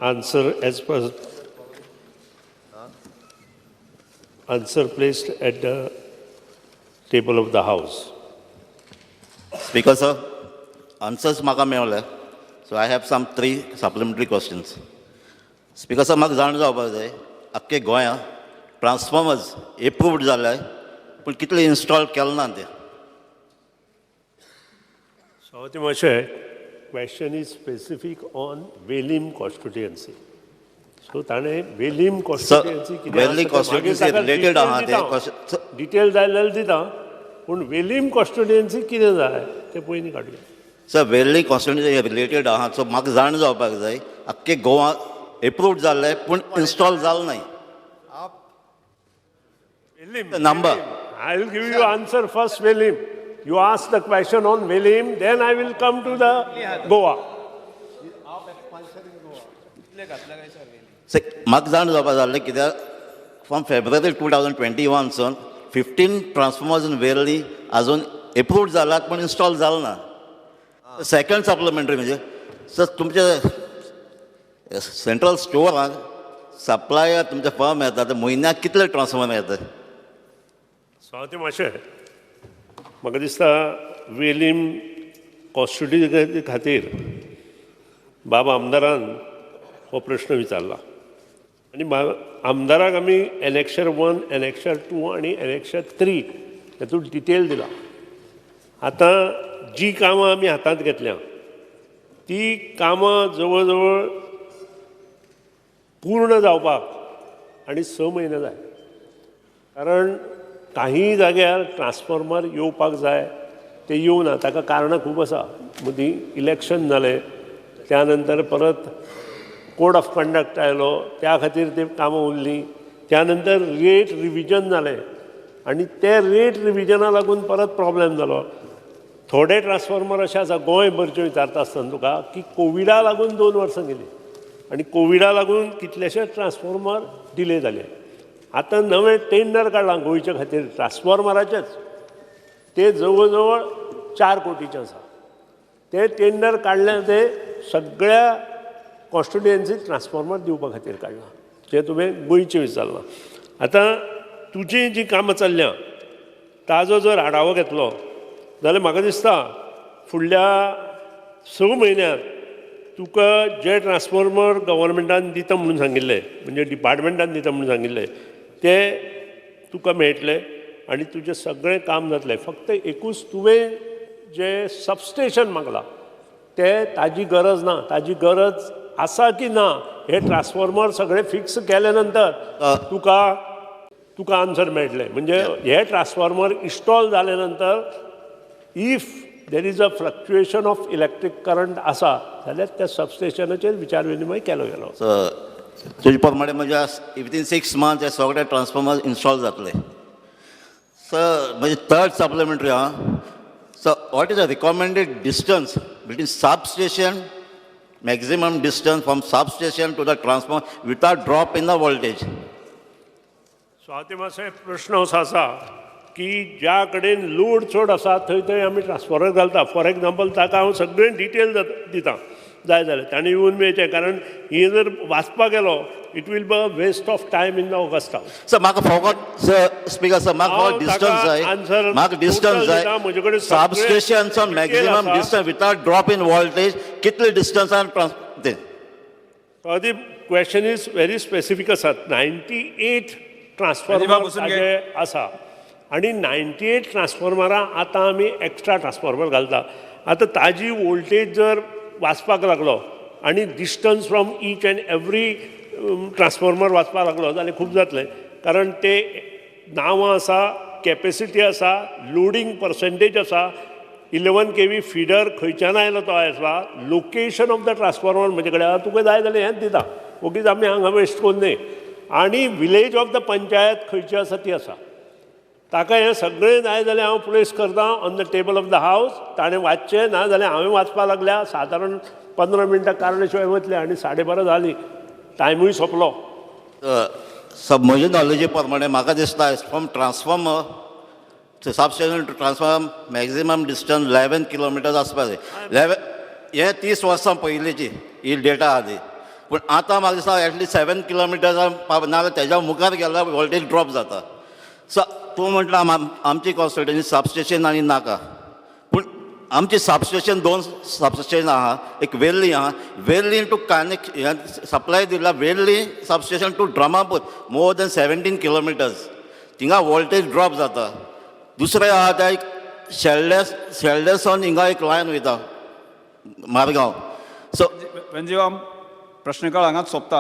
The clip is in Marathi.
Answer as per answer placed at the table of the House. Speaker sir, answers म्हाका मेळ्ळे. So I have some 3 supplementary questions. Speaker sir, म्हाका जाण जावपाक जाय आख्खे गोंयांत ट्रान्सफॉर्मर्स एप्रूव्ड जाले पूण कितले इन्स्टॉल केले ना ते. So the question is specific on Velim constituency. So ताणे Velim constituency Velim constituency related आहा ते डिटेल जाय जाल्यार दिता पूण Velim constituency कितें जाय ते पयलीं काडुया. सर वेल्ली कॉन्स्टिट्युएन्सी रिलेटेड आहा. सो म्हाका जाण जावपाक जाय आख्खे गोवांत एप्रूव्ड जाल्ले पूण इन्स्टॉल जाले नाही. Number. I will give you answer first Velim. You ask the question on Velim, then I will come to the Goa. म्हाका जाण जावपाक जाल्लें कित्याक फ्रॉम फेब्रुवारी 2021 सून 15 ट्रान्सफॉर्मर्स इन वेर्ली आजून एप्रूव्ड जाल्यात पूण इन्स्टॉल जाले ना. सेकंड सप्लिमेंटरी म्हणजे सर तुमचे सेंट्रल स्टोराक सप्लायर तुमचे फर्म येता ते म्हयन्याक कितले ट्रान्सफॉर्मर येता. सो ते मातशें म्हाका दिसता वेलीम कॉन्स्टिट्युएन्सी खातीर बाबा आमदारान हो प्रश्न विचारला आनी आमदाराक आमी एनेक्शर 1, एनेक्शर 2 आनी एनेक्शर 3 हेतून डिटेल दिला. आतां जी कामां आमी हातांत घेतल्या ती कामां जवळ जवळ पूर्ण जावपाक आनी 6 म्हयने जाय. कारण काही जाग्यार ट्रान्सफॉर्मर येवपाक जाय ते येवना. ताका कारणां खूब आसा. मदीं इलेक्शन जालें, त्या नंतर परत कोड ऑफ कंडक्ट आयलो, त्या खातीर ते कामां उरलीं. त्या नंतर रेट रिविजन जालें आनी ते रेट रिविजना लागून परत प्रॉब्लेम जालो. थोडे ट्रान्सफॉर्मर अशें आसा गोंयभरच्यो विचारता आसतना तुका की कोविडा लागून 2 वर्सां गेलीं आनी कोविडा लागून कितलेशेच ट्रान्सफॉर्मर डिले जाले. आतां नवें टेंडर काडलां गोंयच्या खातीर ट्रान्सफॉर्मराचेच. ते जवळ जवळ 4 कोटीचें आसा. ते टेंडर काडलें ते सगळ्या कॉन्स्टिट्युएन्सीक ट्रान्सफॉर्मर दिवपा खातीर काडलां. जें तुवें गोंयचें विचारलां. आतां तुजीं जीं कामां चल्ल्या ताजो जर आढावो घेतलो जाल्यार म्हाका दिसता फुडल्या 6 म्हयन्यांत तुका जे ट्रान्सफॉर्मर गव्हर्मेंटान दिता म्हणून सांगिल्ले, म्हणजे डिपार्टमेंटान दिता म्हणून सांगिल्ले, ते तुका मेळटले आनी तुजें सगळें काम जातलें. फक्त एकूच तुवें जे सबस्टेशन मागलां ते ताजी गरज ना. ताजी गरज आसा की ना हे ट्रान्सफॉर्मर सगळे फिक्स केले नंतर तुका आन्सर मेळटले. म्हणजे हे ट्रान्सफॉर्मर इन्स्टॉल जाले नंतर if there is a fluctuation of electric current आसा जाल्यार त्या सबस्टेशनाचेर विचार विनिमय केलो गेलो. तुजे प्रमाणे म्हणजे विथीन 6 मंथ्स हे सगळे ट्रान्सफॉर्मर इन्स्टॉल जातले. सर म्हणजे थर्ड सप्लिमेंटरी आहा. So what is the recommended distance between substation, maximum distance from substation to the transformer without drop in the voltage. So हाती मातसो प्रश्न असो आसा की ज्या कडेन लोड चड आसा थंय थंय आमी ट्रान्सफॉर्मर घालता. फॉर एग्जाम्पल ताका हांव सगळें डिटेल दिता जाय जाल्यार ताणें येवन मेळचें. कारण ही जर वाचपाक गेलो it will be a waste of time in the august. Sir म्हाका फॉगॉट सर स्पीकर सर म्हाका डिस्टन्स जाय. म्हाका डिस्टन्स जाय. म्हजे कडेन substation maximum distance without drop in voltage कितले डिस्टन्सान ते. The question is very specific आसा. 98 ट्रान्सफॉर्मर आसा आनी 98 ट्रान्सफॉर्मरां आतां आमी एक्स्ट्रा ट्रान्सफॉर्मर घालता. आतां ताजी वोल्टेज जर वाचपाक लागलो आनी distance from each end every transformer वाचपाक लागलो जाल्यार खूब जातलें. कारण ते नांवां आसा, कॅपेसिटी आसा, लोडिंग पर्सेंटेज आसा, 11 kV फिडर खंयच्यान आयलो तो आसा, लोकेशन ऑफ द ट्रान्सफॉर्मर म्हजे कडेन आसा. तुका जाय जाल्यार हेंच दिता. ओगीच आमी हांगा वेस्ट कोन्न न्ही. आनी विलेज ऑफ द पंचायत खंयची आसा ती आसा. ताका हें सगळें जाय जाल्यार हांव प्लेस करता on the table of the हावस. ताणें वाचचें ना जाल्यार हांवें वाचपाक लागल्या. सादारण 15 मिनटां कारणे शिवाय वतले आनी 12:30 जालीं. टायमूय सोंपलो. सब म्हजे नॉलेजी प्रमाणे म्हाका दिसता from transformer substation to transformer maximum distance 11 kilometres आसपाक जाय. हे 30 वर्सां पयलींची ही डेटा आहा ती. पूण आतां म्हाका दिसता एटलीस्ट 7 किलोमिटर्स नाजाल्यार तेज्या मुखार गेल्यार वोल्टेज ड्रॉप जाता. सो तूं म्हटलां आमची कॉन्स्टिट्युएन्सी सबस्टेशन आनी नाका, पूण आमची सबस्टेशन 2 सबस्टेशन आहा. एक वेर्ली आहा, वेर्ली टू कनेक्ट सप्लाय दिला Verli substation to Dramapur more than 17 kilometres. थिंगा वोल्टेज ड्रॉप जाता. दुसरें आहा ते शेल्डर्सान हिंगा एक लायन वयता मारगांव. सो वेंजीवाम प्रश्नकाळ हांगाच सोंपता.